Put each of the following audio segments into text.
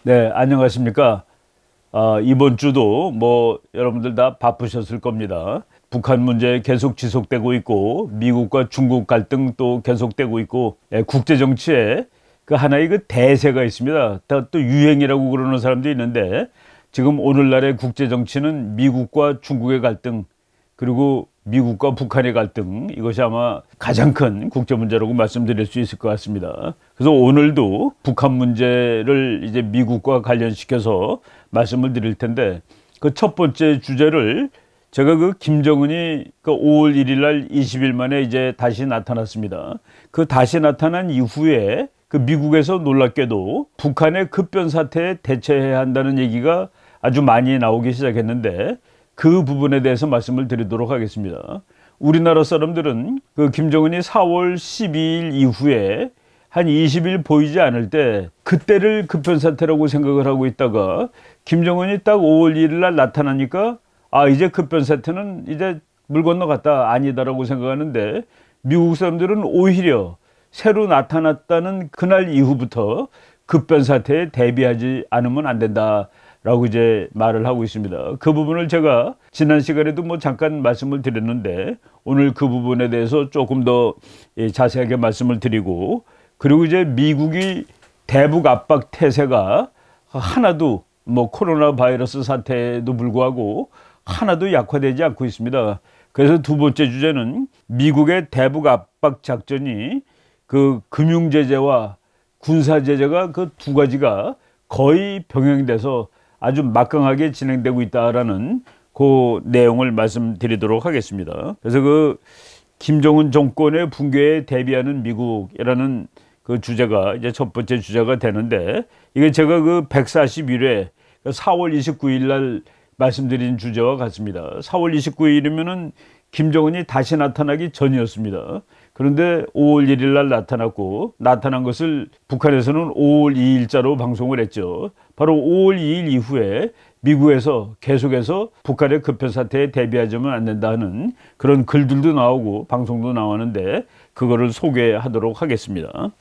네, 안녕하십니까. 이번 주도 뭐 여러분들 다 바쁘셨을 겁니다. 북한 문제 계속 지속되고 있고 미국과 중국 갈등 또 계속되고 있고 국제 정치에 그 하나의 그 대세가 있습니다. 또 유행이라고 그러는 사람도 있는데 지금 오늘날의 국제 정치는 미국과 중국의 갈등 그리고 미국과 북한의 갈등 이것이 아마 가장 큰 국제 문제라고 말씀드릴 수 있을 것 같습니다. 그래서 오늘도 북한 문제를 이제 미국과 관련시켜서 말씀을 드릴 텐데 그 첫 번째 주제를 제가 그 김정은이 그 5월 1일 날 20일 만에 이제 다시 나타났습니다. 그 다시 나타난 이후에 그 미국에서 놀랍게도 북한의 급변 사태에 대처해야 한다는 얘기가 아주 많이 나오기 시작했는데 그 부분에 대해서 말씀을 드리도록 하겠습니다. 우리나라 사람들은 그 김정은이 4월 12일 이후에 한 20일 보이지 않을 때 그때를 급변사태라고 생각을 하고 있다가 김정은이 딱 5월 1일 날 나타나니까 이제 급변사태는 이제 물 건너갔다 아니다라고 생각하는데 미국 사람들은 오히려 새로 나타났다는 그날 이후부터 급변사태에 대비하지 않으면 안 된다 라고 이제 말을 하고 있습니다. 그 부분을 제가 지난 시간에도 뭐 잠깐 말씀을 드렸는데 오늘 그 부분에 대해서 조금 더 자세하게 말씀을 드리고 그리고 이제 미국이 대북 압박 태세가 하나도 뭐 코로나 바이러스 사태에도 불구하고 하나도 약화되지 않고 있습니다. 그래서 두 번째 주제는 미국의 대북 압박 작전이 그 금융 제재와 군사 제재가 그 두 가지가 거의 병행돼서 아주 막강하게 진행되고 있다라는 그 내용을 말씀드리도록 하겠습니다. 그래서 그 김정은 정권의 붕괴에 대비하는 미국이라는 그 주제가 이제 첫 번째 주제가 되는데 이게 제가 그 141회 4월 29일 날 말씀드린 주제와 같습니다. 4월 29일이면은 김정은이 다시 나타나기 전이었습니다. 그런데 5월 1일 날 나타났고 나타난 것을 북한에서는 5월 2일자로 방송을 했죠. 바로 5월 2일 이후에 미국에서 계속해서 북한의 급변사태에 대비하자면 안 된다는 그런 글들도 나오고 방송도 나왔는데 그거를 소개하도록 하겠습니다.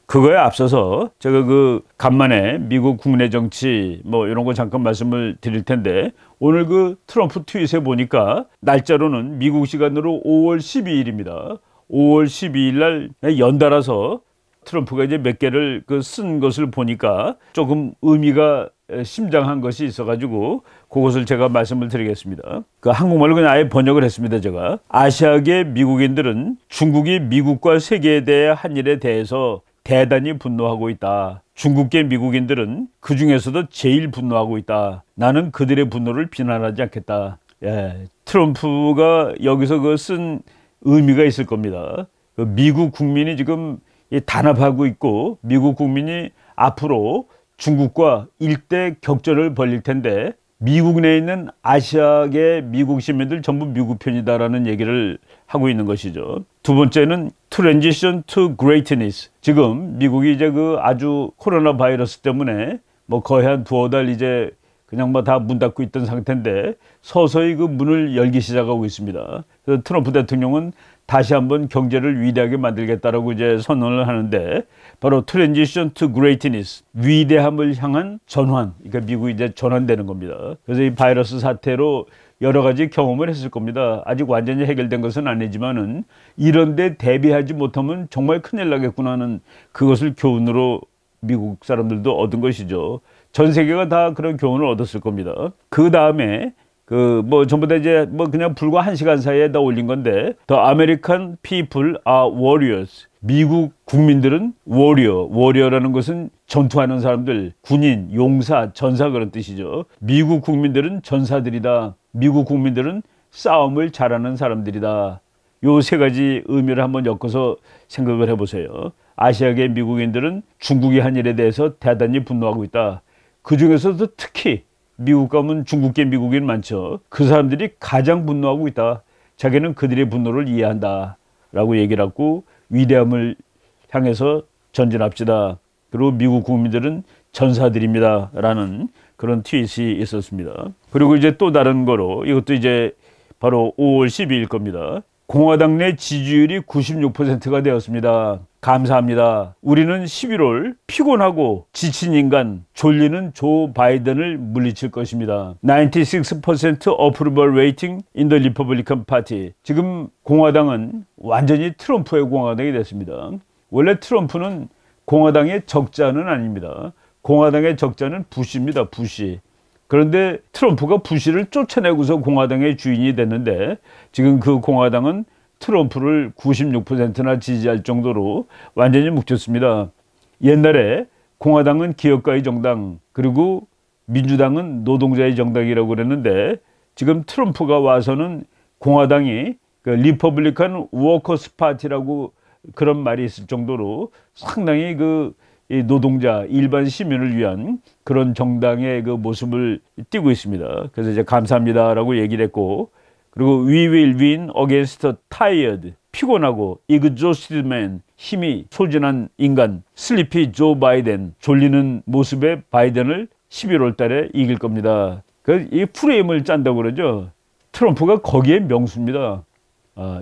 그거에 앞서서 제가 그 간만에 미국 국내 정치 뭐 이런 거 잠깐 말씀을 드릴 텐데 오늘 그 트럼프 트윗에 보니까 날짜로는 미국 시간으로 5월 12일입니다. 5월 12일 날 연달아서 트럼프가 이제 몇 개를 그 쓴 것을 보니까 조금 의미가 심장한 것이 있어가지고 그것을 제가 말씀을 드리겠습니다. 그 한국말로 그냥 아예 번역을 했습니다. 제가 아시아계 미국인들은 중국이 미국과 세계에 대해 한 일에 대해서 대단히 분노하고 있다. 중국계 미국인들은 그 중에서도 제일 분노하고 있다. 나는 그들의 분노를 비난하지 않겠다. 트럼프가 여기서 그 쓴 의미가 있을 겁니다. 그 미국 국민이 지금 단합하고 있고 미국 국민이 앞으로 중국과 일대 격전을 벌일 텐데 미국 내에 있는 아시아계 미국 시민들 전부 미국 편이다라는 얘기를 하고 있는 것이죠. 두 번째는 Transition to Greatness. 지금 미국이 이제 그 아주 코로나 바이러스 때문에 뭐 거의 한 두어 달 이제 그냥 뭐 다 문 닫고 있던 상태인데 서서히 그 문을 열기 시작하고 있습니다. 그래서 트럼프 대통령은 다시 한번 경제를 위대하게 만들겠다라고 이제 선언을 하는데 바로 Transition to Greatness, 위대함을 향한 전환. 그러니까 미국이 이제 전환되는 겁니다. 그래서 이 바이러스 사태로 여러 가지 경험을 했을 겁니다. 아직 완전히 해결된 것은 아니지만은 이런데 대비하지 못하면 정말 큰일 나겠구나 하는 그것을 교훈으로 미국 사람들도 얻은 것이죠. 전 세계가 다 그런 교훈을 얻었을 겁니다. 그 다음에 그 뭐 전부 다 이제 뭐 그냥 불과 1시간 사이에 다 올린 건데 The American people are warriors. 미국 국민들은 워리어라는 것은 전투하는 사람들, 군인, 용사, 전사 그런 뜻이죠. 미국 국민들은 전사들이다. 미국 국민들은 싸움을 잘하는 사람들이다. 요 세 가지 의미를 한번 엮어서 생각을 해보세요. 아시아계 미국인들은 중국이 한 일에 대해서 대단히 분노하고 있다. 그 중에서도 특히 미국 가면 중국계 미국인 많죠. 그 사람들이 가장 분노하고 있다. 자기는 그들의 분노를 이해한다. 라고 얘기를 하고 위대함을 향해서 전진합시다. 그리고 미국 국민들은 전사들입니다. 라는 그런 트윗이 있었습니다. 그리고 이제 또 다른 거로 이것도 이제 바로 5월 12일 겁니다. 공화당 내 지지율이 96%가 되었습니다. 감사합니다. 우리는 11월 피곤하고 지친 인간, 졸리는 조 바이든을 물리칠 것입니다. 96% approval rating in the Republican Party. 지금 공화당은 완전히 트럼프의 공화당이 됐습니다. 원래 트럼프는 공화당의 적자는 아닙니다. 공화당의 적자는 부시입니다. 부시. 그런데 트럼프가 부시를 쫓아내고서 공화당의 주인이 됐는데 지금 그 공화당은 트럼프를 96%나 지지할 정도로 완전히 묵혔습니다. 옛날에 공화당은 기업가의 정당, 그리고 민주당은 노동자의 정당이라고 그랬는데 지금 트럼프가 와서는 공화당이 그 리퍼블리칸 워커스 파티라고 그런 말이 있을 정도로 상당히 그 노동자, 일반 시민을 위한 그런 정당의 그 모습을 띠고 있습니다. 그래서 이제 감사합니다라고 얘기를 했고, 그리고 We will win against a tired, 피곤하고 exhausted man, 힘이 소진한 인간, sleepy Joe Biden, 졸리는 모습의 바이든을 11월 달에 이길 겁니다. 이 프레임을 짠다고 그러죠. 트럼프가 거기에 명수입니다.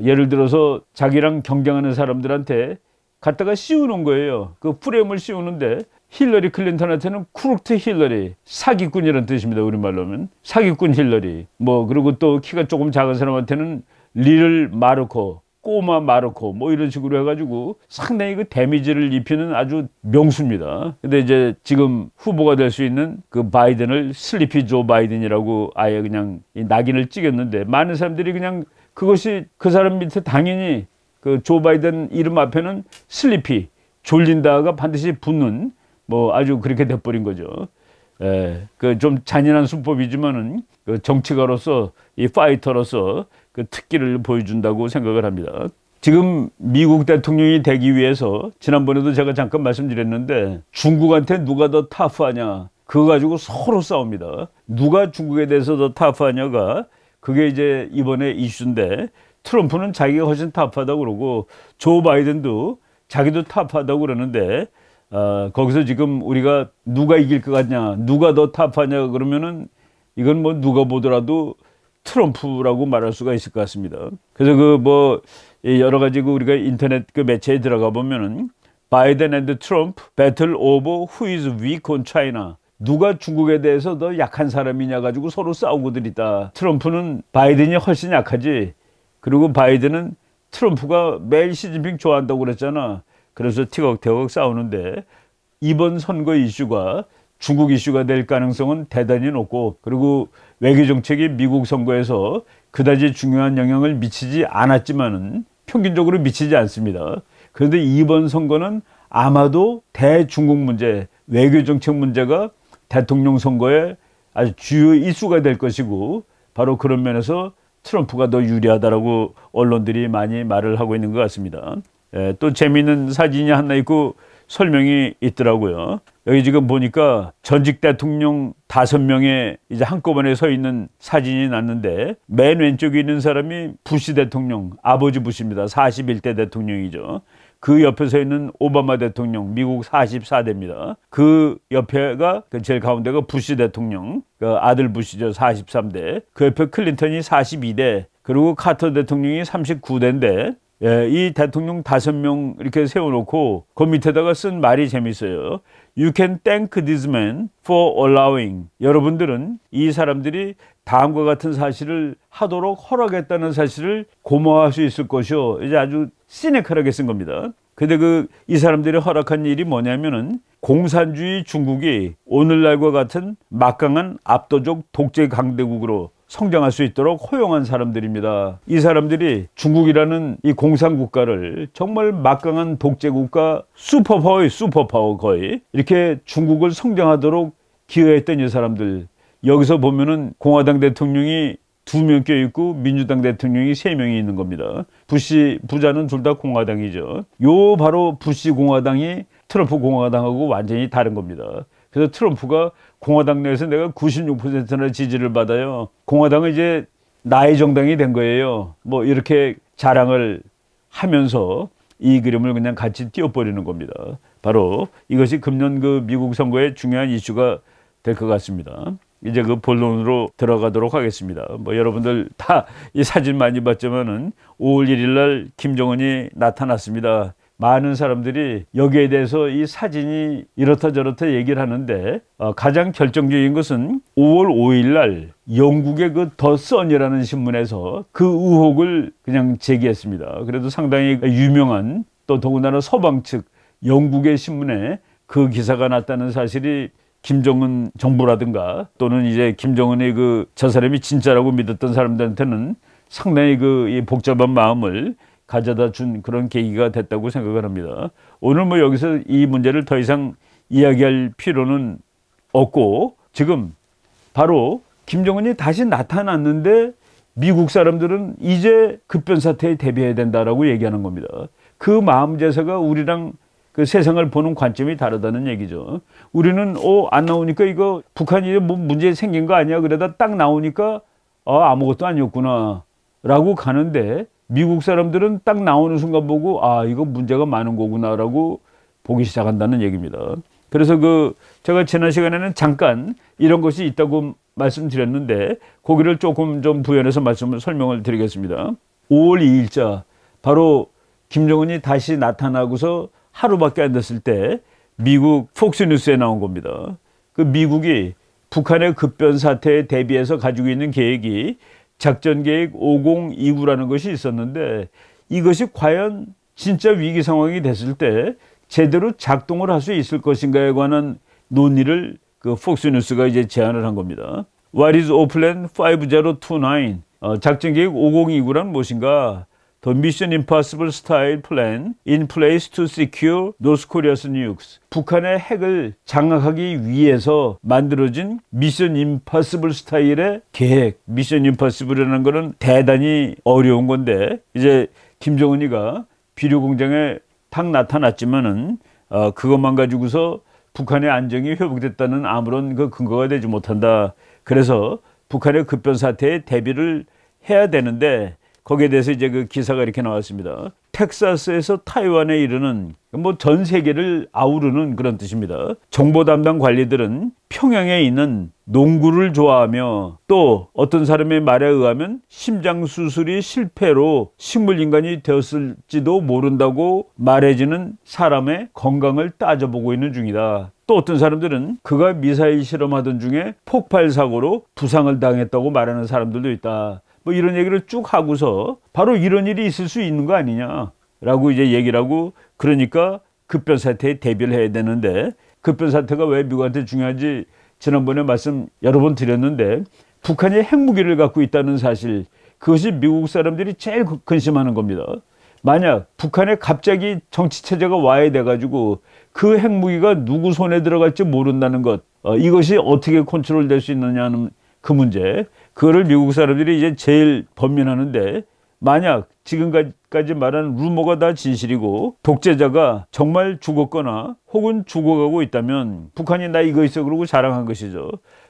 예를 들어서 자기랑 경쟁하는 사람들한테 갖다가 씌우는 거예요. 그 프레임을 씌우는데 힐러리 클린턴한테는 쿠룩트 힐러리, 사기꾼이라는 뜻입니다. 우리말로는 사기꾼 힐러리. 뭐 그리고 또 키가 조금 작은 사람한테는 리를 마르코, 꼬마 마르코 뭐 이런 식으로 해가지고 상당히 그 데미지를 입히는 아주 명수입니다. 근데 이제 지금 후보가 될 수 있는 그 바이든을 슬리피 조 바이든이라고 아예 그냥 이 낙인을 찍었는데 많은 사람들이 그냥 그것이 그 사람 밑에 당연히 그 조 바이든 이름 앞에는 슬리피, 졸린다가 반드시 붙는 뭐 아주 그렇게 돼버린 거죠. 그 좀 잔인한 수법이지만은 그 정치가로서 이 파이터로서 그 특기를 보여준다고 생각을 합니다. 지금 미국 대통령이 되기 위해서 지난번에도 제가 잠깐 말씀드렸는데 중국한테 누가 더 타프하냐 그거 가지고 서로 싸웁니다. 누가 중국에 대해서 더 타프하냐가 그게 이제 이번에 이슈인데 트럼프는 자기가 훨씬 타프하다고 그러고 조 바이든도 자기도 타프하다고 그러는데 거기서 지금 우리가 누가 이길 것 같냐 누가 더 타프하냐 그러면은 이건 뭐 누가 보더라도 트럼프라고 말할 수가 있을 것 같습니다. 그래서 그 뭐 여러 가지 그 우리가 인터넷 그 매체에 들어가 보면은 바이든 앤드 트럼프 배틀 오버 who is weak on China, 누가 중국에 대해서 더 약한 사람이냐 가지고 서로 싸우고들 있다. 트럼프는 바이든이 훨씬 약하지. 그리고 바이든은 트럼프가 매일 시진핑 좋아한다고 그랬잖아. 그래서 티격태격 싸우는데 이번 선거 이슈가 중국 이슈가 될 가능성은 대단히 높고, 그리고 외교정책이 미국 선거에서 그다지 중요한 영향을 미치지 않았지만은 평균적으로 미치지 않습니다. 그런데 이번 선거는 아마도 대중국 문제, 외교정책 문제가 대통령 선거에 아주 주요 이슈가 될 것이고, 바로 그런 면에서 트럼프가 더 유리하다라고 언론들이 많이 말을 하고 있는 것 같습니다. 또 재미있는 사진이 하나 있고 설명이 있더라고요. 여기 지금 보니까 전직 대통령 5명의 이제 한꺼번에 서 있는 사진이 났는데 맨 왼쪽에 있는 사람이 부시 대통령, 아버지 부시입니다. 41대 대통령이죠. 그 옆에 서 있는 오바마 대통령, 미국 44대입니다. 그 옆에가 제일 가운데가 부시 대통령, 그 아들 부시죠. 43대. 그 옆에 클린턴이 42대, 그리고 카터 대통령이 39대인데 이 대통령 5명 이렇게 세워놓고 그 밑에다가 쓴 말이 재밌어요. You can thank this man for allowing. 여러분들은 이 사람들이 다음과 같은 사실을 하도록 허락했다는 사실을 고마워할 수 있을 것이요. 이제 아주 시니컬하게 쓴 겁니다. 근데 이 사람들이 허락한 일이 뭐냐면은 공산주의 중국이 오늘날과 같은 막강한 압도적 독재 강대국으로 성장할 수 있도록 허용한 사람들입니다. 이 사람들이 중국이라는 이 공산국가를 정말 막강한 독재국가, 슈퍼파워 거의 이렇게 중국을 성장하도록 기여했던 이 사람들. 여기서 보면은 공화당 대통령이 2명 껴있고 민주당 대통령이 3명이 있는 겁니다. 부시 부자는 둘 다 공화당이죠. 요 바로 부시 공화당이 트럼프 공화당하고 완전히 다른 겁니다. 그래서 트럼프가 공화당 내에서 내가 96%나 지지를 받아요. 공화당은 이제 나의 정당이 된 거예요. 뭐 이렇게 자랑을 하면서 이 그림을 그냥 같이 띄워버리는 겁니다. 바로 이것이 금년 그 미국 선거의 중요한 이슈가 될 것 같습니다. 이제 그 본론으로 들어가도록 하겠습니다. 뭐 여러분들 다 이 사진 많이 봤지만은 5월 1일 날 김정은이 나타났습니다. 많은 사람들이 여기에 대해서 이 사진이 이렇다 저렇다 얘기를 하는데 가장 결정적인 것은 5월 5일 날 영국의 그 더 선이라는 신문에서 그 의혹을 그냥 제기했습니다. 그래도 상당히 유명한 또 더군다나 서방 측 영국의 신문에 그 기사가 났다는 사실이 김정은 정부라든가 또는 이제 김정은의 저 사람이 진짜라고 믿었던 사람들한테는 상당히 이 복잡한 마음을 가져다 준 그런 계기가 됐다고 생각을 합니다. 오늘 뭐 여기서 이 문제를 더 이상 이야기할 필요는 없고 지금 바로 김정은이 다시 나타났는데 미국 사람들은 이제 급변사태에 대비해야 된다라고 얘기하는 겁니다. 그 마음 자세가 우리랑 그 세상을 보는 관점이 다르다는 얘기죠. 우리는 안 나오니까 이거 북한이 뭐 문제 생긴 거 아니야? 그러다 딱 나오니까 아무것도 아니었구나 라고 가는데 미국 사람들은 딱 나오는 순간 보고 이거 문제가 많은 거구나 라고 보기 시작한다는 얘기입니다. 그래서 제가 지난 시간에는 잠깐 이런 것이 있다고 말씀드렸는데 거기를 조금 좀 부연해서 설명을 드리겠습니다. 5월 2일자 바로 김정은이 다시 나타나고서 하루밖에 안 됐을 때 미국 폭스뉴스에 나온 겁니다. 그 미국이 북한의 급변 사태에 대비해서 가지고 있는 계획이 작전계획 5029라는 것이 있었는데 이것이 과연 진짜 위기 상황이 됐을 때 제대로 작동을 할 수 있을 것인가에 관한 논의를 폭스뉴스가 이제 제안을 한 겁니다. What is OPLAN 5029? 작전계획 5029란 무엇인가? The Mission Impossible Style Plan in place to secure North Korea's nukes. 북한의 핵을 장악하기 위해서 만들어진 Mission Impossible 스타일의 계획. Mission Impossible이라는 것은 대단히 어려운 건데 이제 김정은이가 비료 공장에 탁 나타났지만은 그것만 가지고서 북한의 안정이 회복됐다는 아무런 근거가 되지 못한다. 그래서 북한의 급변 사태에 대비를 해야 되는데 거기에 대해서 이제 기사가 이렇게 나왔습니다. 텍사스에서 타이완에 이르는 전 세계를 아우르는 그런 뜻입니다. 정보 담당 관리들은 평양에 있는 농구를 좋아하며 또 어떤 사람의 말에 의하면 심장 수술이 실패로 식물인간이 되었을지도 모른다고 말해지는 사람의 건강을 따져보고 있는 중이다. 또 어떤 사람들은 그가 미사일 실험하던 중에 폭발 사고로 부상을 당했다고 말하는 사람들도 있다. 이런 얘기를 쭉 하고서 바로 이런 일이 있을 수 있는 거 아니냐라고 이제 얘기를 하고 그러니까 급변 사태에 대비를 해야 되는데 급변 사태가 왜 미국한테 중요한지 지난번에 말씀 여러 번 드렸는데 북한이 핵무기를 갖고 있다는 사실 그것이 미국 사람들이 제일 근심하는 겁니다. 만약 북한에 갑자기 정치체제가 와야 돼가지고 그 핵무기가 누구 손에 들어갈지 모른다는 것 이것이 어떻게 컨트롤될 수 있느냐는 그 문제 그거를 미국 사람들이 이제 제일 번민하는데 만약 지금까지 말한 루머가 다 진실이고 독재자가 정말 죽었거나 혹은 죽어가고 있다면 북한이 나 이거 있어 그러고 자랑한 것이죠.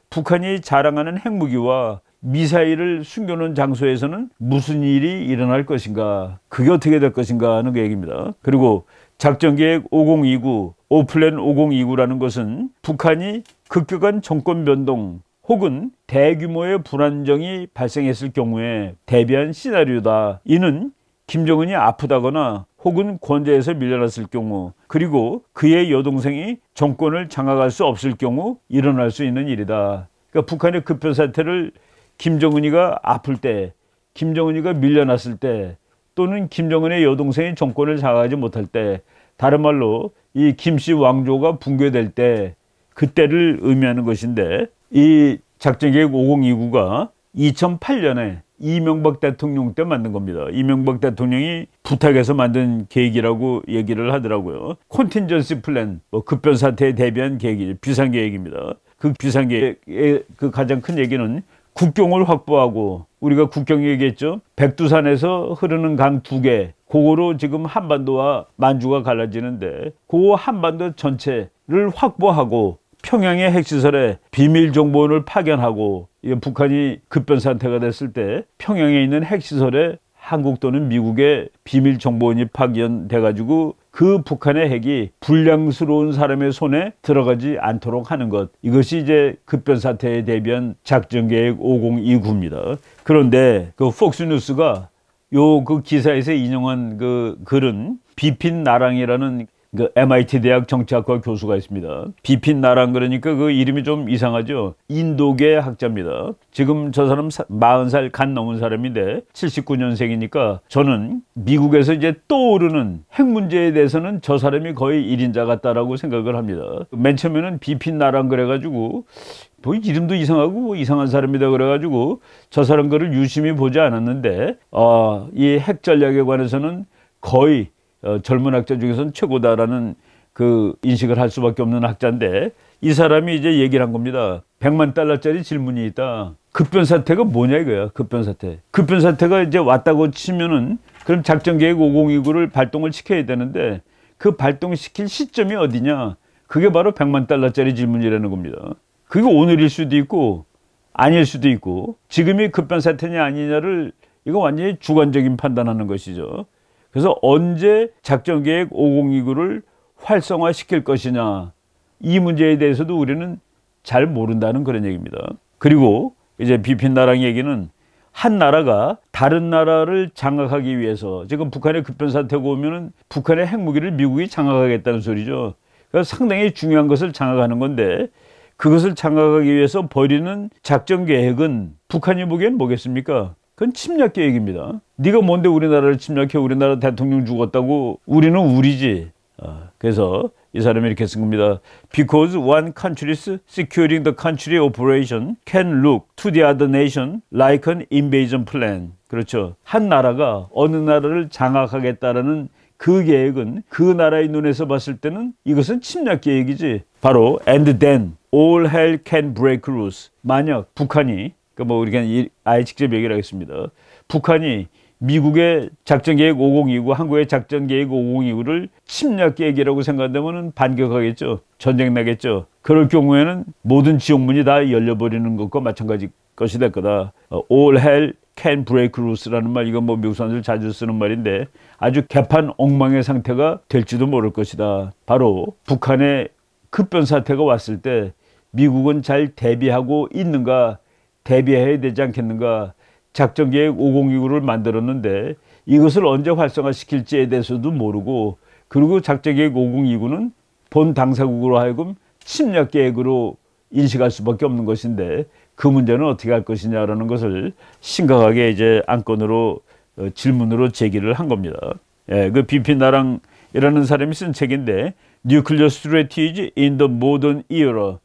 북한이 자랑하는 핵무기와 미사일을 숨겨놓은 장소에서는 무슨 일이 일어날 것인가 그게 어떻게 될 것인가 하는 그 얘기입니다. 그리고 작전계획 5029 오플랜 5029라는 것은 북한이 급격한 정권 변동 혹은 대규모의 불안정이 발생했을 경우에 대비한 시나리오다. 이는 김정은이 아프다거나 혹은 권좌에서 밀려났을 경우 그리고 그의 여동생이 정권을 장악할 수 없을 경우 일어날 수 있는 일이다. 그러니까 북한의 급변 사태를 김정은이가 아플 때, 김정은이가 밀려났을 때 또는 김정은의 여동생이 정권을 장악하지 못할 때 다른 말로 이 김씨 왕조가 붕괴될 때 그때를 의미하는 것인데 이 작전계획 5029가 2008년에 이명박 대통령 때 만든 겁니다. 이명박 대통령이 부탁해서 만든 계획이라고 얘기를 하더라고요. 컨틴전시 플랜, 급변 사태에 대비한 계획이 비상계획입니다. 그 비상계획의 가장 큰 얘기는 국경을 확보하고 우리가 국경 얘기했죠. 백두산에서 흐르는 강 2개 그거로 지금 한반도와 만주가 갈라지는데 그 한반도 전체를 확보하고 평양의 핵시설에 비밀정보원을 파견하고 북한이 급변 상태가 됐을 때 평양에 있는 핵시설에 한국 또는 미국의 비밀정보원이 파견돼가지고 그 북한의 핵이 불량스러운 사람의 손에 들어가지 않도록 하는 것 이것이 이제 급변 사태에 대비한 작전계획 5029입니다. 그런데 그 폭스뉴스가 그 기사에서 인용한 그 글은 비핀 나랑이라는 그 MIT 대학 정치학과 교수가 있습니다. 비핀 나랑 그러니까 그 이름이 좀 이상하죠. 인도계 학자입니다. 지금 저 사람 40살 간 넘은 사람인데 79년생이니까 저는 미국에서 이제 떠오르는 핵 문제에 대해서는 저 사람이 거의 1인자 같다라고 생각을 합니다. 맨 처음에는 비핀 나랑 그래가지고 뭐 이름도 이상하고 뭐 이상한 사람이다 그래가지고 저 사람 거를 유심히 보지 않았는데 이 핵 전략에 관해서는 거의 젊은 학자 중에서는 최고다라는 그 인식을 할 수밖에 없는 학자인데 이 사람이 이제 얘기를 한 겁니다. 100만 달러짜리 질문이 있다. 급변사태가 뭐냐 이거야. 급변사태. 급변사태가 이제 왔다고 치면은 그럼 작전계획 5029를 발동을 시켜야 되는데 그 발동시킬 시점이 어디냐. 그게 바로 100만 달러짜리 질문이라는 겁니다. 그게 오늘일 수도 있고 아닐 수도 있고 지금이 급변사태냐 아니냐를 이거 완전히 주관적인 판단하는 것이죠. 그래서 언제 작전계획 5029를 활성화시킬 것이냐 이 문제에 대해서도 우리는 잘 모른다는 그런 얘기입니다. 그리고 이제 비핀 나랑 얘기는 한 나라가 다른 나라를 장악하기 위해서 지금 북한의 급변사태가 오면은 북한의 핵무기를 미국이 장악하겠다는 소리죠. 그래서 상당히 중요한 것을 장악하는 건데 그것을 장악하기 위해서 벌이는 작전계획은 북한이 보기엔 뭐겠습니까? 그건 침략 계획입니다. 네가 뭔데 우리나라를 침략해? 우리나라 대통령 죽었다고. 우리는 우리지. 그래서 이 사람이 이렇게 쓴 겁니다. Because one country's securing the country operation can look to the other nation like an invasion plan. 그렇죠. 한 나라가 어느 나라를 장악하겠다라는 그 계획은 그 나라의 눈에서 봤을 때는 이것은 침략 계획이지. 바로 and then all hell can break loose. 만약 북한이 뭐 우리가 아예 직접 얘기를 하겠습니다. 북한이 미국의 작전계획 5029, 한국의 작전계획 5029를 침략 계획이라고 생각한다면 반격하겠죠. 전쟁 나겠죠. 그럴 경우에는 모든 지옥문이 다 열려버리는 것과 마찬가지 것이 될 거다. All hell can break loose라는 말, 이건 뭐 미국 사람들 자주 쓰는 말인데 아주 개판 엉망의 상태가 될지도 모를 것이다. 바로 북한의 급변사태가 왔을 때 미국은 잘 대비하고 있는가, 대비해야 되지 않겠는가. 작전계획 5029를 만들었는데 이것을 언제 활성화시킬지에 대해서도 모르고, 그리고 작전계획 5029는 본 당사국으로 하여금 침략계획으로 인식할 수밖에 없는 것인데 그 문제는 어떻게 할 것이냐라는 것을 심각하게 이제 안건으로 질문으로 제기를 한 겁니다. 예, 그 비핀 나랑이라는 사람이 쓴 책인데 Nuclear Strategy in the Modern Era.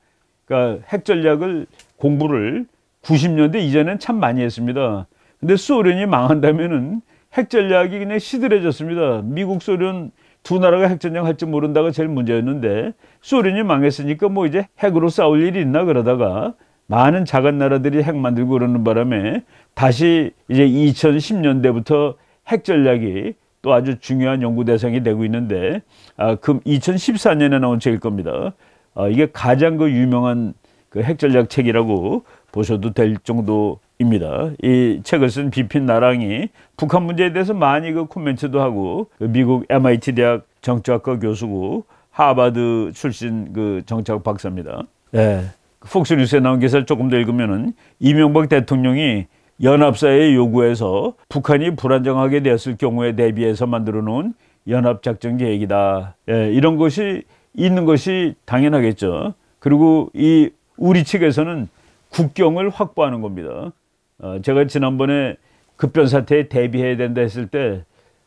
그러니까 핵 전략을 공부를 90년대 이전엔 참 많이 했습니다. 근데 소련이 망한다면은 핵 전략이 그냥 시들해졌습니다. 미국, 소련 두 나라가 핵 전략 할지 모른다가 제일 문제였는데 소련이 망했으니까 뭐 이제 핵으로 싸울 일이 있나 그러다가 많은 작은 나라들이 핵 만들고 그러는 바람에 다시 이제 2010년대부터 핵 전략이 또 아주 중요한 연구 대상이 되고 있는데 그 2014년에 나온 책일 겁니다. 이게 가장 그 유명한 그 핵 전략 책이라고 보셔도 될 정도입니다. 이 책을 쓴 비핀 나랑이 북한 문제에 대해서 많이 그 코멘트도 하고, 그 미국 MIT 대학 정치학과 교수고 하버드 출신 그 정치학 박사입니다. 네. 폭스뉴스에 나온 기사를 조금 더 읽으면은 이명박 대통령이 연합사회의 요구에서 북한이 불안정하게 되었을 경우에 대비해서 만들어 놓은 연합작전 계획이다. 예, 이런 것이 있는 것이 당연하겠죠. 그리고 이 우리 측에서는 국경을 확보하는 겁니다. 제가 지난번에 급변사태에 대비해야 된다 했을 때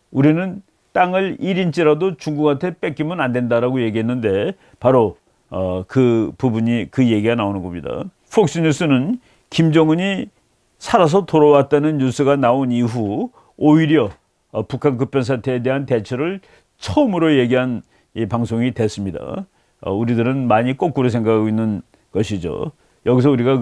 우리는 땅을 1인치라도 중국한테 뺏기면 안 된다라고 얘기했는데 바로 그 부분이, 그 얘기가 나오는 겁니다. 폭스뉴스는 김정은이 살아서 돌아왔다는 뉴스가 나온 이후 오히려 북한 급변사태에 대한 대처를 처음으로 얘기한 이 방송이 됐습니다. 우리들은 많이 거꾸로 생각하고 있는 것이죠. 여기서 우리가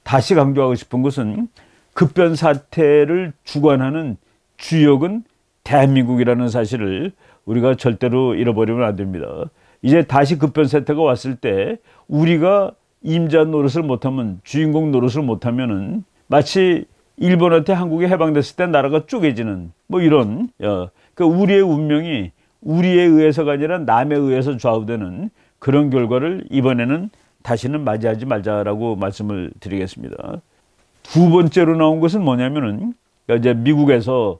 다시 강조하고 싶은 것은 급변사태를 주관하는 주역은 대한민국이라는 사실을 우리가 절대로 잃어버리면 안 됩니다. 이제 다시 급변사태가 왔을 때 우리가 임자 노릇을 못하면, 주인공 노릇을 못하면은 마치 일본한테 한국이 해방됐을 때 나라가 쪼개지는 뭐 이런, 그 우리의 운명이 우리에 의해서가 아니라 남에 의해서 좌우되는 그런 결과를 이번에는 다시는 맞이하지 말자라고 말씀을 드리겠습니다. 두 번째로 나온 것은 뭐냐면은 이제 미국에서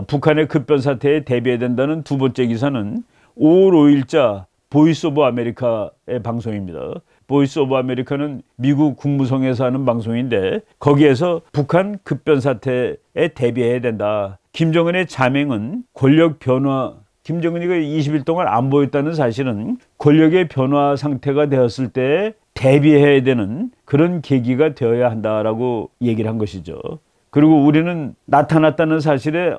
북한의 급변 사태에 대비해야 된다는 두 번째 기사는 5월 5일자 보이스 오브 아메리카의 방송입니다. 보이스 오브 아메리카는 미국 국무성에서 하는 방송인데 거기에서 북한 급변 사태에 대비해야 된다. 김정은의 자맹은 권력 변화, 김정은이가 20일 동안 안 보였다는 사실은 권력의 변화 상태가 되었을 때 대비해야 되는 그런 계기가 되어야 한다라고 얘기를 한 것이죠. 그리고 우리는 나타났다는 사실에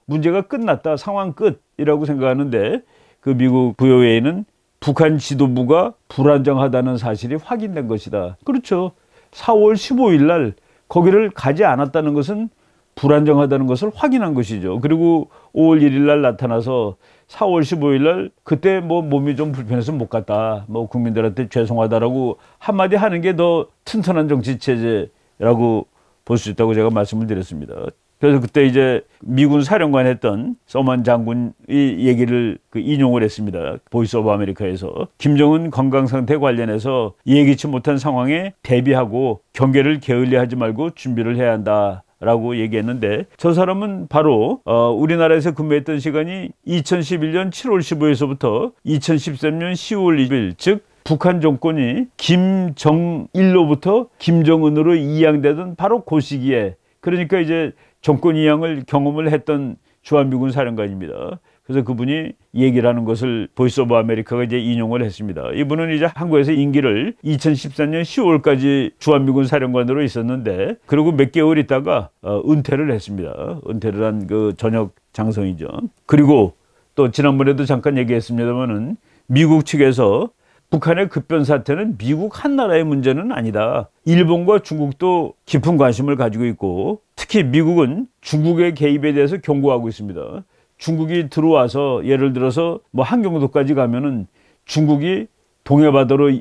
문제가 끝났다, 상황 끝이라고 생각하는데 그 미국 부여회의는 북한 지도부가 불안정하다는 사실이 확인된 것이다. 그렇죠. 4월 15일 날 거기를 가지 않았다는 것은 불안정하다는 것을 확인한 것이죠. 그리고 5월 1일 날 나타나서 4월 15일 날 그때 뭐 몸이 좀 불편해서 못 갔다, 뭐 국민들한테 죄송하다라고 한마디 하는 게 더 튼튼한 정치 체제라고 볼 수 있다고 제가 말씀을 드렸습니다. 그래서 그때 이제 미군 사령관 했던 서먼 장군이 얘기를 인용을 했습니다. 보이스 오브 아메리카에서 김정은 건강 상태 관련해서 예기치 못한 상황에 대비하고 경계를 게을리하지 말고 준비를 해야 한다 라고 얘기했는데 저 사람은 바로 우리나라에서 근무했던 시간이 2011년 7월 15일서부터 2013년 10월 2일 즉 북한 정권이 김정일로부터 김정은으로 이양되던 바로 그 시기에, 그러니까 이제 정권 이양을 경험을 했던 주한미군 사령관입니다. 그래서 그분이 얘기를 하는 것을 보이스 오브 아메리카가 이제 인용을 했습니다. 이분은 이제 한국에서 임기를 2014년 10월까지 주한미군 사령관으로 있었는데 그리고 몇 개월 있다가 은퇴를 했습니다. 은퇴를 한 그 전역 장성이죠. 그리고 또 지난번에도 잠깐 얘기했습니다만은 미국 측에서 북한의 급변 사태는 미국 한 나라의 문제는 아니다. 일본과 중국도 깊은 관심을 가지고 있고 특히 미국은 중국의 개입에 대해서 경고하고 있습니다. 중국이 들어와서 예를 들어서 뭐 한경도까지 가면은 중국이 동해바다로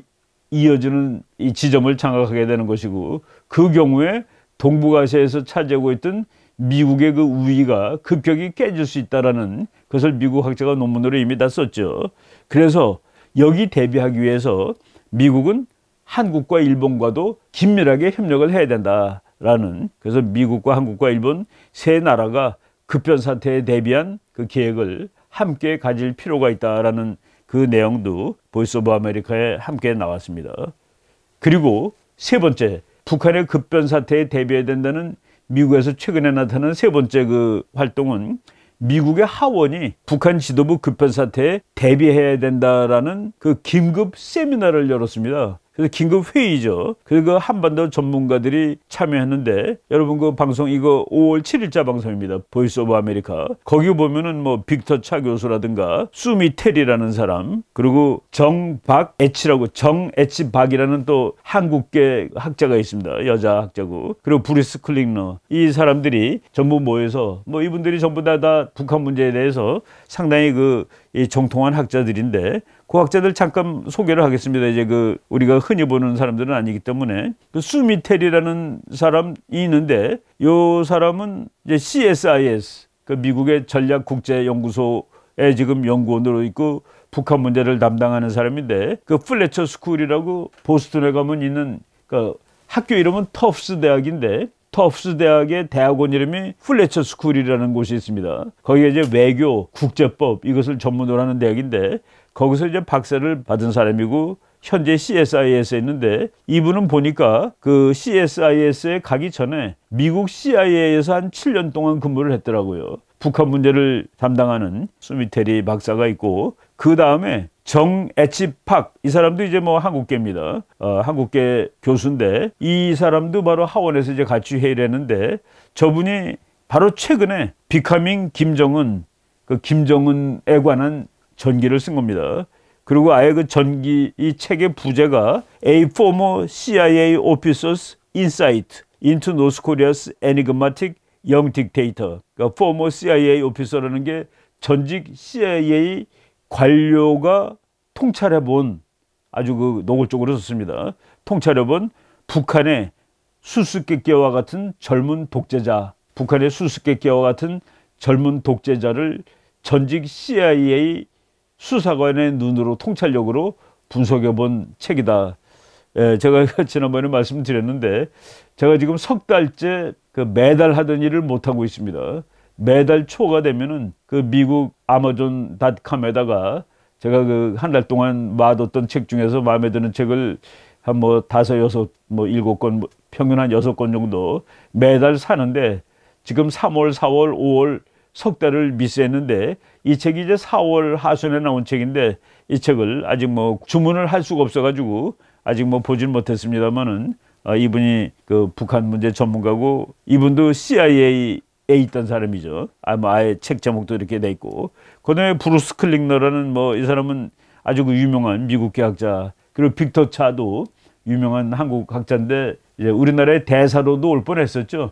이어지는 이 지점을 장악하게 되는 것이고 그 경우에 동북아시아에서 차지하고 있던 미국의 그 우위가 급격히 깨질 수 있다라는 것을 미국 학자가 논문으로 이미 다 썼죠. 그래서 여기 대비하기 위해서 미국은 한국과 일본과도 긴밀하게 협력을 해야 된다라는, 그래서 미국과 한국과 일본 세 나라가 급변 사태에 대비한 그 계획을 함께 가질 필요가 있다라는 그 내용도 보이스 오브 아메리카에 함께 나왔습니다. 그리고 세 번째, 북한의 급변 사태에 대비해야 된다는 미국에서 최근에 나타난 세 번째 그 활동은 미국의 하원이 북한 지도부 급변 사태에 대비해야 된다라는 그 긴급 세미나를 열었습니다. 그래서 긴급 회의죠. 그리고 한반도 전문가들이 참여했는데 여러분 그 방송 이거 5월 7일자 방송입니다. 보이스 오브 아메리카. 거기 보면은 뭐 빅터 차 교수라든가 수미 테리라는 사람, 그리고 정박이라는 또 한국계 학자가 있습니다. 여자 학자고. 그리고 브리스 클링너. 이 사람들이 전부 모여서 뭐 이분들이 전부 다 북한 문제에 대해서 상당히 이 정통한 학자들인데 그 학자들 잠깐 소개를 하겠습니다. 이제 우리가 흔히 보는 사람들은 아니기 때문에 그 수미텔이라는 사람이 있는데 이 사람은 이제 CSIS 그 미국의 전략국제연구소에 지금 연구원으로 있고 북한 문제를 담당하는 사람인데 그 플래처 스쿨이라고 보스턴에 가면 있는 그 학교 이름은 터프스 대학인데 터프스 대학의 대학원 이름이 플래처 스쿨이라는 곳이 있습니다. 거기에 이제 외교, 국제법 이것을 전문으로 하는 대학인데 거기서 이제 박사를 받은 사람이고 현재 CSIS에 있는데 이분은 보니까 그 CSIS에 가기 전에 미국 CIA에서 한 7년 동안 근무를 했더라고요. 북한 문제를 담당하는 수미테리 박사가 있고 그 다음에 정에치 팍, 이 사람도 이제 뭐 한국계입니다. 한국계 교수인데 이 사람도 바로 하원에서 이제 같이 회의를 했는데 저분이 바로 최근에 비카밍 김정은, 그 김정은에 관한 전기를 쓴 겁니다. 그리고 아예 그 전기, 이 책의 부제가 A Former CIA Officer's Insight into North Korea's Enigmatic Young Dictator. 그러니까 Former CIA Officer라는 게 전직 CIA 관료가 통찰해본, 아주 노골적으로 썼습니다. 통찰해본 북한의 수수께끼와 같은 젊은 독재자, 북한의 수수께끼와 같은 젊은 독재자를 전직 CIA 수사관의 눈으로 통찰력으로 분석해본 책이다. 제가 지난번에 말씀드렸는데 제가 지금 석 달째 매달 하던 일을 못하고 있습니다. 매달 초가 되면은 그 미국 아마존닷컴에다가 제가 그 한 달 동안 모아뒀던 책 중에서 마음에 드는 책을 한 뭐 다섯 여섯 뭐 일곱 권 평균 한 여섯 권 정도 매달 사는데 지금 3월, 4월, 5월 석 달을 미스했는데 이 책이 이제 4월 하순에 나온 책인데 이 책을 아직 뭐 주문을 할 수가 없어가지고 아직 뭐 보진 못했습니다만은 이분이 그 북한 문제 전문가고 이분도 CIA에 있던 사람이죠. 뭐 아예 책 제목도 이렇게 돼 있고 그다음에 브루스 클링너라는 뭐 이 사람은 아주 그 유명한 미국 과학자 그리고 빅터 차도 유명한 한국 학자인데 이제 우리나라의 대사로도 올 뻔했었죠.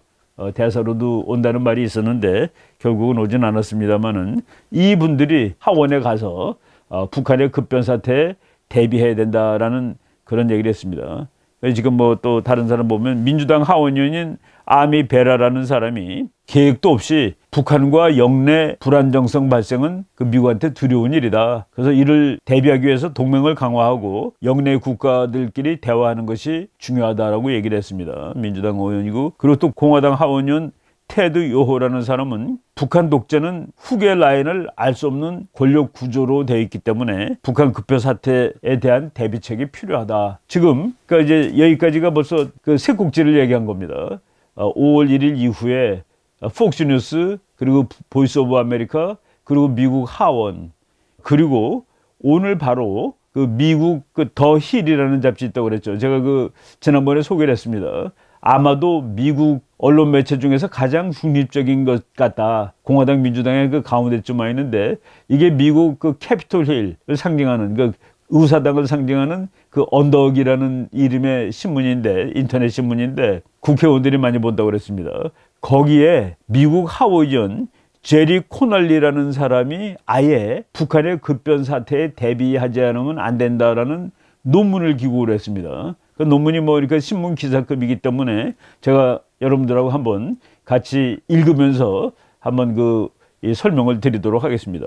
대사로도 온다는 말이 있었는데 결국은 오진 않았습니다만은 이분들이 하원에 가서 북한의 급변 사태에 대비해야 된다라는 그런 얘기를 했습니다. 지금 뭐 또 다른 사람 보면 민주당 하원의원인 아미 베라라는 사람이 계획도 없이 북한과 영내 불안정성 발생은 그 미국한테 두려운 일이다. 그래서 이를 대비하기 위해서 동맹을 강화하고 영내 국가들끼리 대화하는 것이 중요하다라고 얘기를 했습니다. 민주당 의원이고 그리고 또 공화당 하원의원 테드 요호라는 사람은 북한 독재는 후계 라인을 알 수 없는 권력 구조로 되어 있기 때문에 북한 급변 사태에 대한 대비책이 필요하다. 지금 그러니까 이제 여기까지가 벌써 그 세 꼭지를 얘기한 겁니다. 5월 1일 이후에 폭스뉴스 그리고 보이스 오브 아메리카 그리고 미국 하원 그리고 오늘 바로 그 미국 그 더 힐이라는 잡지 있다고 그랬죠. 제가 그 지난번에 소개를 했습니다. 아마도 미국 언론 매체 중에서 가장 중립적인 것 같다. 공화당 민주당의 그 가운데쯤 와 있는데 이게 미국 그 캐피톨 힐을 상징하는 그 의사당을 상징하는 그 언덕이라는 이름의 신문인데 인터넷 신문인데 국회의원들이 많이 본다고 그랬습니다. 거기에 미국 하원의원 제리 코널리라는 사람이 아예 북한의 급변 사태에 대비하지 않으면 안 된다라는 논문을 기고를 했습니다. 그 논문이 뭐 이렇게 신문 기사급이기 때문에 제가 여러분들하고 한번 같이 읽으면서 한번 그 설명을 드리도록 하겠습니다.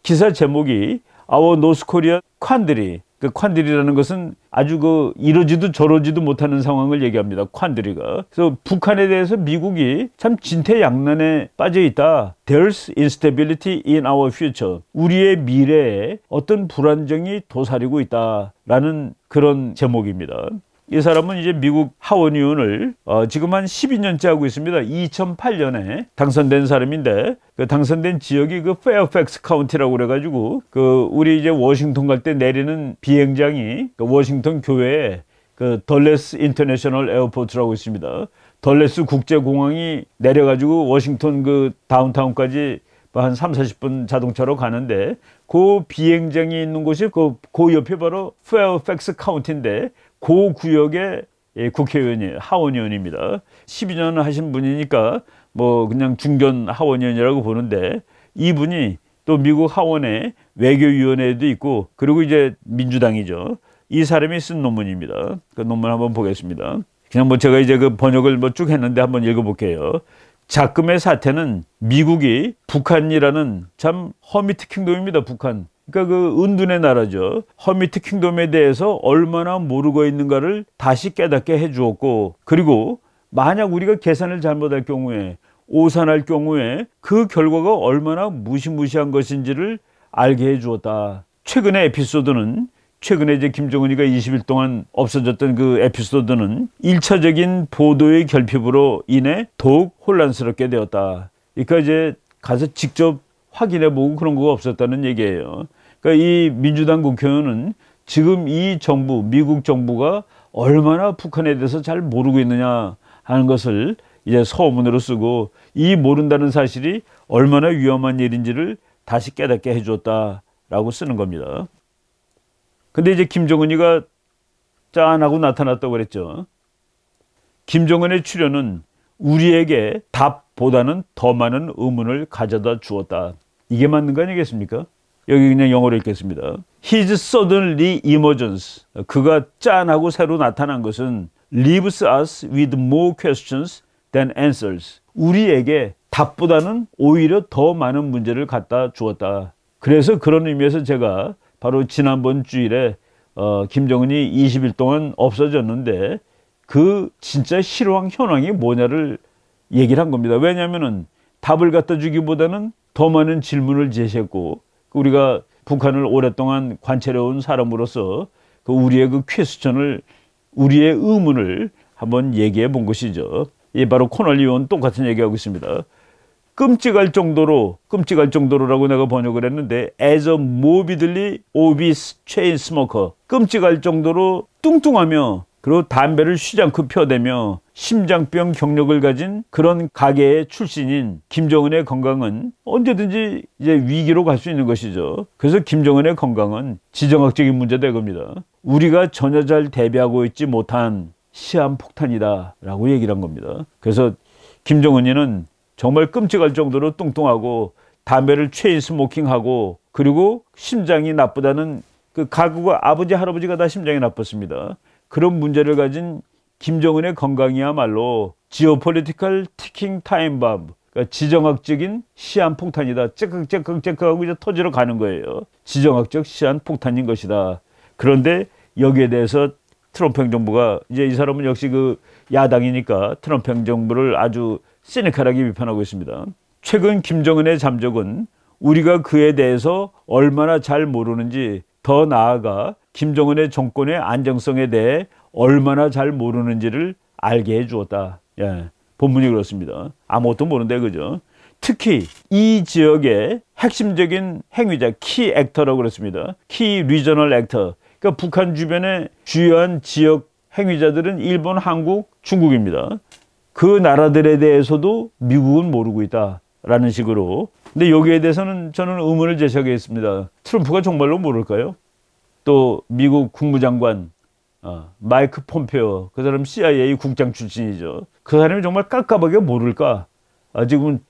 기사 제목이 Our North Korea Quandary. 그 콴들이라는 것은 아주 그 이러지도 저러지도 못하는 상황을 얘기합니다. 콴들이가. 그래서 북한에 대해서 미국이 참 진퇴양난에 빠져 있다. There's instability in our future. 우리의 미래에 어떤 불안정이 도사리고 있다라는 그런 제목입니다. 이 사람은 이제 미국 하원의원을 지금 한 12년째 하고 있습니다. 2008년에 당선된 사람인데 그 당선된 지역이 그 페어팩스 카운티라고 그래가지고 그 우리 이제 워싱턴 갈 때 내리는 비행장이 그 워싱턴 교외에 그 덜레스 인터내셔널 에어포트라고 있습니다. 덜레스 국제공항이 내려가지고 워싱턴 그 다운타운까지 한 30-40분 자동차로 가는데 그 비행장이 있는 곳이 그 옆에 바로 페어팩스 카운티인데 그 구역의 국회의원이에요. 하원의원입니다. 12년 하신 분이니까 뭐 그냥 중견 하원의원이라고 보는데 이분이 또 미국 하원의 외교위원회에도 있고 그리고 이제 민주당이죠. 이 사람이 쓴 논문입니다. 그 논문 한번 보겠습니다. 그냥 뭐 제가 이제 그 번역을 뭐 쭉 했는데 한번 읽어볼게요. 작금의 사태는 미국이 북한이라는 참 허미트 킹덤입니다. 북한. 그러니까 그 은둔의 나라죠. 허미트 킹덤에 대해서 얼마나 모르고 있는가를 다시 깨닫게 해주었고 그리고 만약 우리가 계산을 잘못할 경우에 오산할 경우에 그 결과가 얼마나 무시무시한 것인지를 알게 해주었다. 최근의 에피소드는 최근에 이제 김정은이가 20일 동안 없어졌던 그 에피소드는 1차적인 보도의 결핍으로 인해 더욱 혼란스럽게 되었다. 그러니까 이제 가서 직접 확인해보고 그런 거가 없었다는 얘기예요. 그러니까 이 민주당 국회의원은 지금 이 정부, 미국 정부가 얼마나 북한에 대해서 잘 모르고 있느냐 하는 것을 이제 서문으로 쓰고 이 모른다는 사실이 얼마나 위험한 일인지를 다시 깨닫게 해줬다라고 쓰는 겁니다. 근데 이제 김정은이가 짠하고 나타났다고 그랬죠. 김정은의 출연은 우리에게 답보다는 더 많은 의문을 가져다 주었다. 이게 맞는 거 아니겠습니까? 여기 그냥 영어로 읽겠습니다. His suddenly emergence. 그가 짠하고 새로 나타난 것은 leaves us with more questions than answers. 우리에게 답보다는 오히려 더 많은 문제를 갖다 주었다. 그래서 그런 의미에서 제가 바로 지난번 주일에 김정은이 20일 동안 없어졌는데 그 진짜 실황 현황이 뭐냐를 얘기를 한 겁니다. 왜냐하면은 답을 갖다 주기보다는 더 많은 질문을 제시했고, 우리가 북한을 오랫동안 관찰해온 사람으로서 그 우리의 그 퀘스천을, 우리의 의문을 한번 얘기해 본 것이죠. 이 바로 코널리 의원 똑같은 얘기하고 있습니다. 끔찍할 정도로라고 내가 번역을 했는데, as a morbidly obese chain smoker. 끔찍할 정도로 뚱뚱하며, 그리고 담배를 쉬지 않고 펴대며 심장병 경력을 가진 그런 가게의 출신인 김정은의 건강은 언제든지 이제 위기로 갈 수 있는 것이죠. 그래서 김정은의 건강은 지정학적인 문제다 이겁니다. 우리가 전혀 잘 대비하고 있지 못한 시한폭탄이다 라고 얘기를 한 겁니다. 그래서 김정은이는 정말 끔찍할 정도로 뚱뚱하고 담배를 체인 스모킹하고, 그리고 심장이 나쁘다는 그 가구가 아버지 할아버지가 다 심장이 나빴습니다. 그런 문제를 가진 김정은의 건강이야말로 지오폴리티컬 티킹 타임 밤, 그러니까 지정학적인 시한폭탄이다. 째깍째깍하고 이제 터지러 가는 거예요. 지정학적 시한폭탄인 것이다. 그런데 여기에 대해서 트럼프 행정부가, 이제 이 사람은 역시 그 야당이니까 트럼프 행정부를 아주 시니컬하게 비판하고 있습니다. 최근 김정은의 잠적은 우리가 그에 대해서 얼마나 잘 모르는지, 더 나아가 김정은의 정권의 안정성에 대해 얼마나 잘 모르는지를 알게 해주었다. 예, 본문이 그렇습니다. 아무것도 모른대, 그죠? 특히 이 지역의 핵심적인 행위자, 키 액터라고 그랬습니다. 키 리저널 액터. 그러니까 북한 주변의 주요한 지역 행위자들은 일본, 한국, 중국입니다. 그 나라들에 대해서도 미국은 모르고 있다라는 식으로. 근데 여기에 대해서는 저는 의문을 제시하겠습니다. 트럼프가 정말로 모를까요? 또 미국 국무장관 마이크 폼페오, 그 사람 CIA 국장 출신이죠. 그 사람이 정말 깜깜하게 모를까? 지금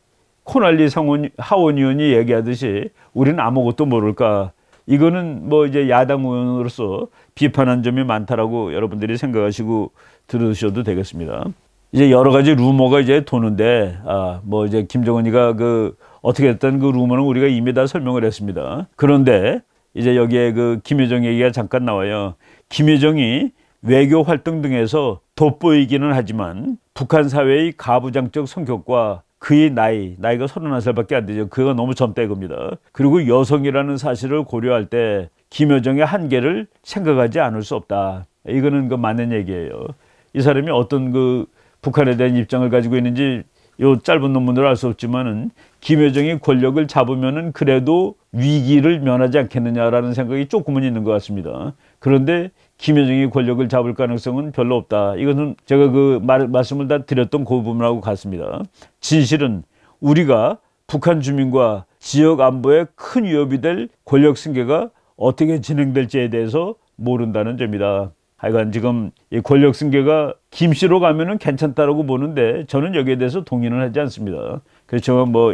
코날리 하원 의원이 얘기하듯이 우리는 아무것도 모를까? 이거는 뭐 이제 야당 의원으로서 비판한 점이 많다라고 여러분들이 생각하시고 들으셔도 되겠습니다. 이제 여러 가지 루머가 이제 도는데, 뭐 이제 김정은이가 그 어떻게 됐든 그 루머는 우리가 이미 다 설명을 했습니다. 그런데 이제 여기에 그 김여정 얘기가 잠깐 나와요. 김여정이 외교 활동 등에서 돋보이기는 하지만 북한 사회의 가부장적 성격과 그의 나이가 31살밖에 안 되죠. 그가 너무 젊다 이겁니다. 그리고 여성이라는 사실을 고려할 때 김여정의 한계를 생각하지 않을 수 없다. 이거는 그 맞는 얘기예요. 이 사람이 어떤 그 북한에 대한 입장을 가지고 있는지 요 짧은 논문으로 알 수 없지만은 김여정이 권력을 잡으면은 그래도 위기를 면하지 않겠느냐라는 생각이 조금은 있는 것 같습니다. 그런데 김여정이 권력을 잡을 가능성은 별로 없다. 이것은 제가 그 말씀을 다 드렸던 그 부분하고 같습니다. 진실은 우리가 북한 주민과 지역 안보에 큰 위협이 될 권력 승계가 어떻게 진행될지에 대해서 모른다는 점이다. 하여간 지금 이 권력 승계가 김씨로 가면은 괜찮다라고 보는데 저는 여기에 대해서 동의는 하지 않습니다. 그렇죠. 뭐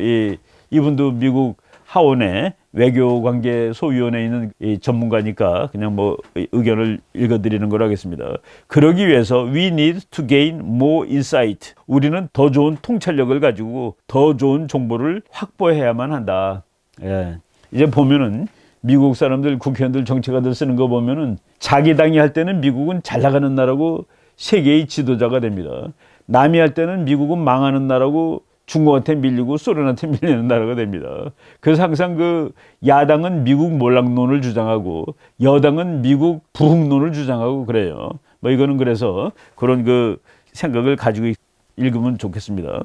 이분도 미국 하원의 외교관계 소위원회에 있는 이 전문가니까 그냥 뭐 의견을 읽어드리는 걸 하겠습니다. 그러기 위해서 we need to gain more insight. 우리는 더 좋은 통찰력을 가지고 더 좋은 정보를 확보해야만 한다. 예. 이제 보면은 미국 사람들, 국회의원들, 정치가들 쓰는 거 보면은 자기 당이 할 때는 미국은 잘 나가는 나라고 세계의 지도자가 됩니다. 남이 할 때는 미국은 망하는 나라고 중국한테 밀리고 소련한테 밀리는 나라가 됩니다. 그래서 항상 그 야당은 미국 몰락론을 주장하고 여당은 미국 부흥론을 주장하고 그래요. 뭐 이거는 그래서 그런 그 생각을 가지고 읽으면 좋겠습니다.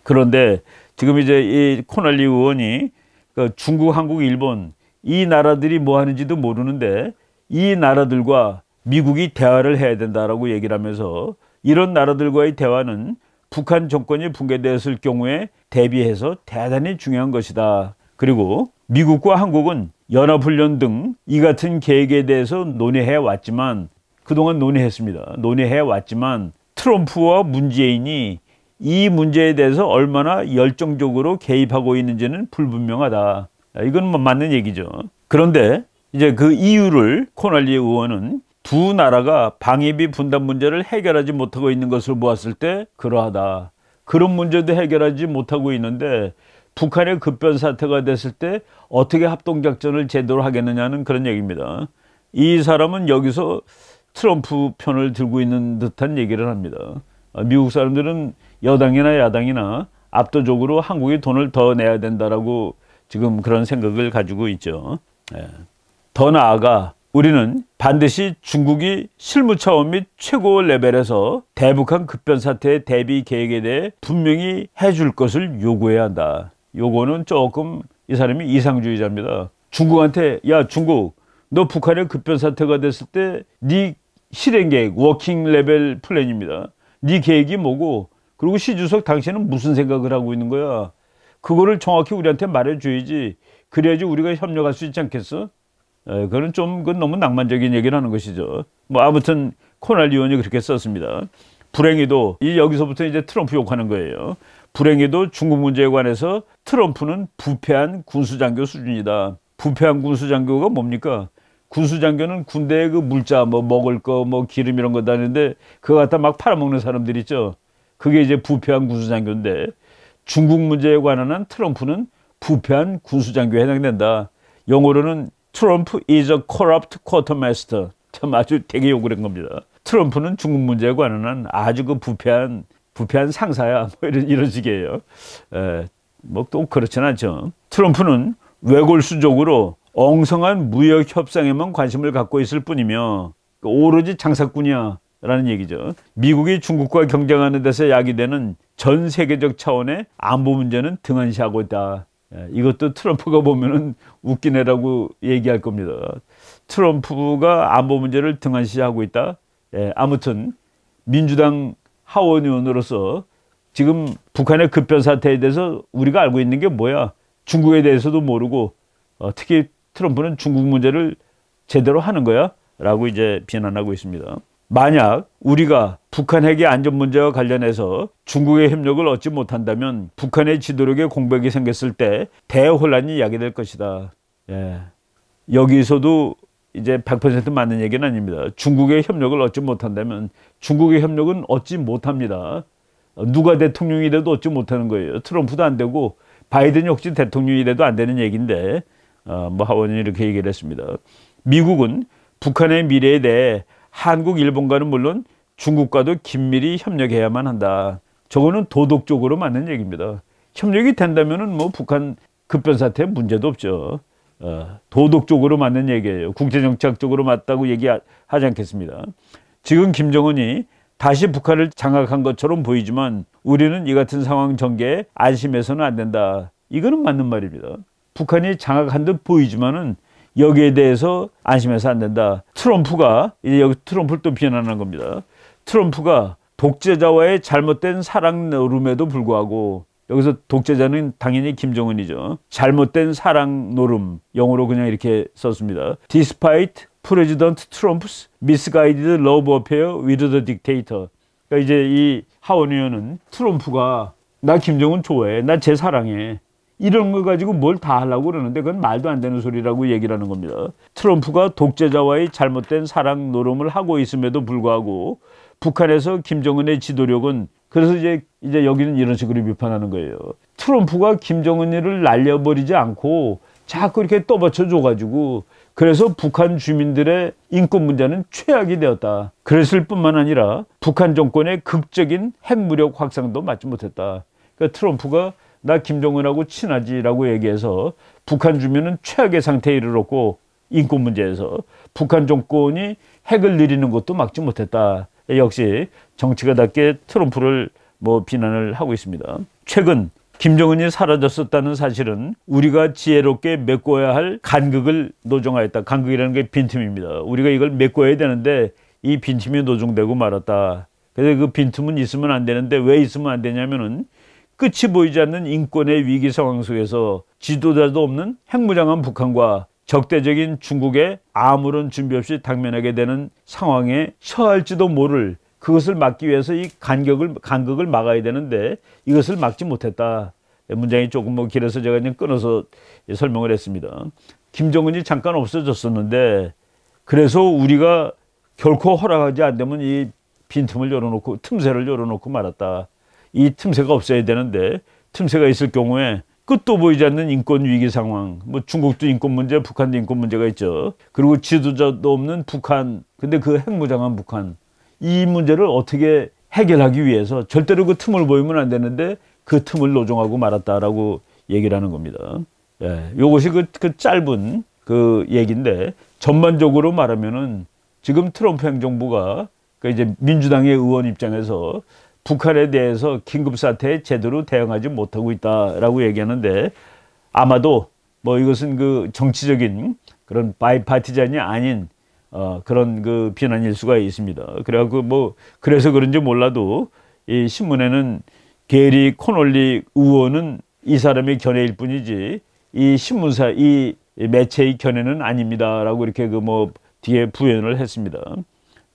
그런데 지금 이제 이 코날리 의원이 그 중국, 한국, 일본 이 나라들이 뭐 하는지도 모르는데 이 나라들과 미국이 대화를 해야 된다라고 얘기를 하면서 이런 나라들과의 대화는 북한 정권이 붕괴되었을 경우에 대비해서 대단히 중요한 것이다. 그리고 미국과 한국은 연합훈련 등 이 같은 계획에 대해서 논의해 왔지만 그동안 논의해 왔지만 트럼프와 문재인이 이 문제에 대해서 얼마나 열정적으로 개입하고 있는지는 불분명하다. 이건 뭐 맞는 얘기죠. 그런데 이제 그 이유를 코날리 의원은 두 나라가 방위비 분담 문제를 해결하지 못하고 있는 것을 보았을 때 그러하다. 그런 문제도 해결하지 못하고 있는데 북한의 급변 사태가 됐을 때 어떻게 합동작전을 제대로 하겠느냐는 그런 얘기입니다. 이 사람은 여기서 트럼프 편을 들고 있는 듯한 얘기를 합니다. 미국 사람들은 여당이나 야당이나 압도적으로 한국이 돈을 더 내야 된다라고 지금 그런 생각을 가지고 있죠. 예. 더 나아가 우리는 반드시 중국이 실무 차원 및 최고 레벨에서 대북한 급변 사태의 대비 계획에 대해 분명히 해줄 것을 요구해야 한다. 요거는 조금 이 사람이 이상주의자입니다. 중국한테 야 중국 너 북한의 급변 사태가 됐을 때 네 실행 계획 워킹 레벨 플랜입니다. 네 계획이 뭐고 그리고 시 주석 당신은 무슨 생각을 하고 있는 거야. 그거를 정확히 우리한테 말해줘야지. 그래야지 우리가 협력할 수 있지 않겠어? 그건 너무 낭만적인 얘기를 하는 것이죠. 뭐 아무튼 코날 의원이 그렇게 썼습니다. 불행히도 여기서부터 이제 트럼프 욕하는 거예요. 불행히도 중국 문제에 관해서 트럼프는 부패한 군수장교 수준이다. 부패한 군수장교가 뭡니까? 군수장교는 군대에 그 물자 뭐 먹을 거 뭐 기름 이런 거 다니는데 그거 갖다 막 팔아먹는 사람들 있죠. 그게 이제 부패한 군수장교인데 중국 문제에 관한 한 트럼프는 부패한 군수장교에 해당된다. 영어로는 트럼프 is a corrupt quartermaster. 참 아주 되게 욕을 한 겁니다. 트럼프는 중국 문제에 관한 한 아주 그 부패한 상사야. 뭐 이런 식이에요. 뭐 또 그렇진 않죠. 트럼프는 외골수적으로 엉성한 무역 협상에만 관심을 갖고 있을 뿐이며 오로지 장사꾼이야 라는 얘기죠. 미국이 중국과 경쟁하는 데서 야기되는 전 세계적 차원의 안보 문제는 등한시하고 있다. 이것도 트럼프가 보면은 웃긴 애라고 얘기할 겁니다. 트럼프가 안보 문제를 등한시하고 있다. 아무튼 민주당 하원 의원으로서 지금 북한의 급변 사태에 대해서 우리가 알고 있는 게 뭐야? 중국에 대해서도 모르고 특히 트럼프는 중국 문제를 제대로 하는 거야? 라고 이제 비난하고 있습니다. 만약 우리가 북한 핵의 안전 문제와 관련해서 중국의 협력을 얻지 못한다면 북한의 지도력에 공백이 생겼을 때 대혼란이 야기될 것이다. 여기서도 이제 100% 맞는 얘기는 아닙니다. 중국의 협력을 얻지 못한다면 중국의 협력은 얻지 못합니다. 누가 대통령이 돼도 얻지 못하는 거예요. 트럼프도 안 되고 바이든이 혹시 대통령이 돼도 안 되는 얘기인데 뭐 하원이 이렇게 얘기를 했습니다. 미국은 북한의 미래에 대해 한국, 일본과는 물론 중국과도 긴밀히 협력해야만 한다. 저거는 도덕적으로 맞는 얘기입니다. 협력이 된다면은 뭐 북한 급변 사태에 문제도 없죠. 도덕적으로 맞는 얘기예요. 국제정책적으로 맞다고 얘기하지 않겠습니다. 지금 김정은이 다시 북한을 장악한 것처럼 보이지만 우리는 이 같은 상황 전개에 안심해서는 안 된다. 이거는 맞는 말입니다. 북한이 장악한 듯 보이지만은 여기에 대해서 안심해서 안 된다. 트럼프가 이제 여기 트럼프를 또 비난하는 겁니다. 트럼프가 독재자와의 잘못된 사랑 노름에도 불구하고 여기서 독재자는 당연히 김정은이죠. 잘못된 사랑 노름 영어로 그냥 이렇게 썼습니다. Despite President Trump's misguided love affair with the dictator. 그러니까 이제 이 하원 의원은 트럼프가 나 김정은 좋아해. 나 쟤 사랑해. 이런 걸 가지고 뭘 다 하려고 그러는데 그건 말도 안 되는 소리라고 얘기를 하는 겁니다. 트럼프가 독재자와의 잘못된 사랑 노름을 하고 있음에도 불구하고 북한에서 김정은의 지도력은 그래서 이제 여기는 이런 식으로 비판하는 거예요. 트럼프가 김정은이를 날려버리지 않고 자꾸 이렇게 떠받쳐 줘가지고 그래서 북한 주민들의 인권 문제는 최악이 되었다. 그랬을 뿐만 아니라 북한 정권의 극적인 핵무력 확산도 막지 못했다. 그러니까 트럼프가 나 김정은하고 친하지라고 얘기해서 북한 주민은 최악의 상태에 이르렀고 인권 문제에서 북한 정권이 핵을 늘리는 것도 막지 못했다. 역시 정치가답게 트럼프를 뭐 비난을 하고 있습니다. 최근 김정은이 사라졌었다는 사실은 우리가 지혜롭게 메꿔야 할 간극을 노정하였다. 간극이라는 게 빈틈입니다. 우리가 이걸 메꿔야 되는데 이 빈틈이 노정되고 말았다. 그래서 그 빈틈은 있으면 안 되는데 왜 있으면 안 되냐면은 끝이 보이지 않는 인권의 위기 상황 속에서 지도자도 없는 핵무장한 북한과 적대적인 중국에 아무런 준비 없이 당면하게 되는 상황에 처할지도 모를 그것을 막기 위해서 이 간극을 막아야 되는데 이것을 막지 못했다. 문장이 조금 뭐 길어서 제가 그냥 끊어서 설명을 했습니다. 김정은이 잠깐 없어졌었는데 그래서 우리가 결코 허락하지 않으면 이 빈틈을 열어놓고 틈새를 열어놓고 말았다. 이 틈새가 없어야 되는데 틈새가 있을 경우에 끝도 보이지 않는 인권 위기 상황, 뭐 중국도 인권 문제, 북한도 인권 문제가 있죠. 그리고 지도자도 없는 북한, 근데 그 핵무장한 북한, 이 문제를 어떻게 해결하기 위해서 절대로 그 틈을 보이면 안 되는데 그 틈을 노종하고 말았다라고 얘기를 하는 겁니다. 예, 요것이 그 짧은 그 얘기인데, 전반적으로 말하면은 지금 트럼프 행정부가 그 이제 민주당의 의원 입장에서 북한에 대해서 긴급사태에 제대로 대응하지 못하고 있다라고 얘기하는데, 아마도 뭐 이것은 그 정치적인 그런 바이파티잔이 아닌 그런 그 비난일 수가 있습니다. 그래갖고 뭐 그래서 그런지 몰라도 이 신문에는 게리 코놀리 의원은 이 사람의 견해일 뿐이지 이 신문사 이 매체의 견해는 아닙니다라고 이렇게 그 뭐 뒤에 부연을 했습니다.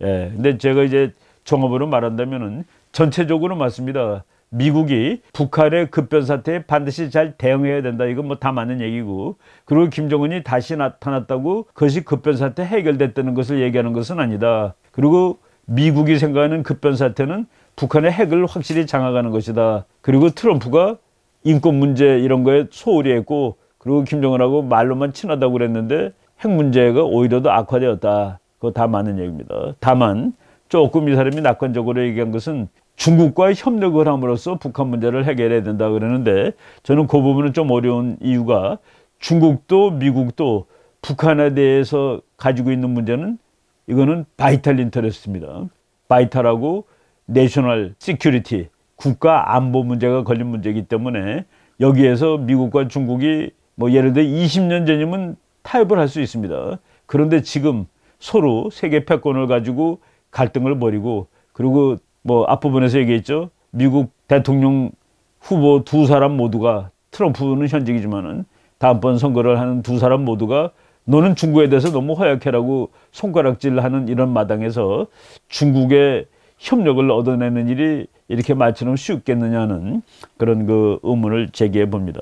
예, 근데 제가 이제 종합으로 말한다면은 전체적으로 맞습니다. 미국이 북한의 급변 사태에 반드시 잘 대응해야 된다. 이건 뭐 다 맞는 얘기고, 그리고 김정은이 다시 나타났다고 그것이 급변 사태 해결됐다는 것을 얘기하는 것은 아니다. 그리고 미국이 생각하는 급변 사태는 북한의 핵을 확실히 장악하는 것이다. 그리고 트럼프가 인권 문제 이런 거에 소홀히 했고, 그리고 김정은하고 말로만 친하다고 그랬는데 핵 문제가 오히려 더 악화되었다. 그거 다 맞는 얘기입니다. 다만 조금 이 사람이 낙관적으로 얘기한 것은 중국과 협력을 함으로써 북한 문제를 해결해야 된다 그러는데, 저는 그 부분은 좀 어려운 이유가 중국도 미국도 북한에 대해서 가지고 있는 문제는 이거는 바이탈 인터레스트입니다. 바이탈하고 내셔널 시큐리티, 국가 안보 문제가 걸린 문제이기 때문에 여기에서 미국과 중국이 뭐 예를 들어 20년 전이면 타협을 할 수 있습니다. 그런데 지금 서로 세계 패권을 가지고 갈등을 벌이고, 그리고 뭐 앞부분에서 얘기했죠. 미국 대통령 후보 두 사람 모두가, 트럼프는 현직이지만은 다음번 선거를 하는 두 사람 모두가 너는 중국에 대해서 너무 허약해라고 손가락질하는 이런 마당에서 중국의 협력을 얻어내는 일이 이렇게 말처럼 쉽겠느냐는 그런 그 의문을 제기해 봅니다.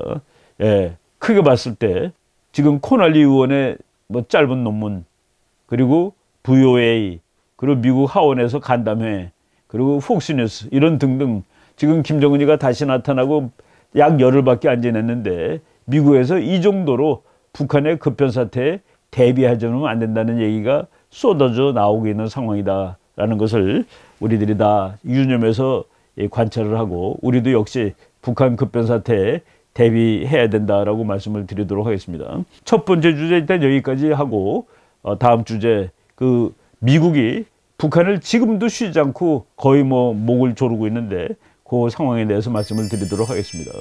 예, 크게 봤을 때 지금 코날리 의원의 뭐 짧은 논문, 그리고 VOA, 그리고 미국 하원에서 간담회, 그리고 폭스뉴스 이런 등등, 지금 김정은이가 다시 나타나고 약 열흘밖에 안 지났는데 미국에서 이 정도로 북한의 급변 사태에 대비하지는 안 된다는 얘기가 쏟아져 나오고 있는 상황이다라는 것을 우리들이 다 유념해서 관찰을 하고, 우리도 역시 북한 급변 사태에 대비해야 된다라고 말씀을 드리도록 하겠습니다. 첫 번째 주제 일단 여기까지 하고, 다음 주제 그 미국이 북한을 지금도 쉬지 않고 거의 뭐 목을 조르고 있는데 그 상황에 대해서 말씀을 드리도록 하겠습니다.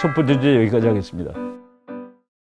첫 번째 주제 여기까지 하겠습니다.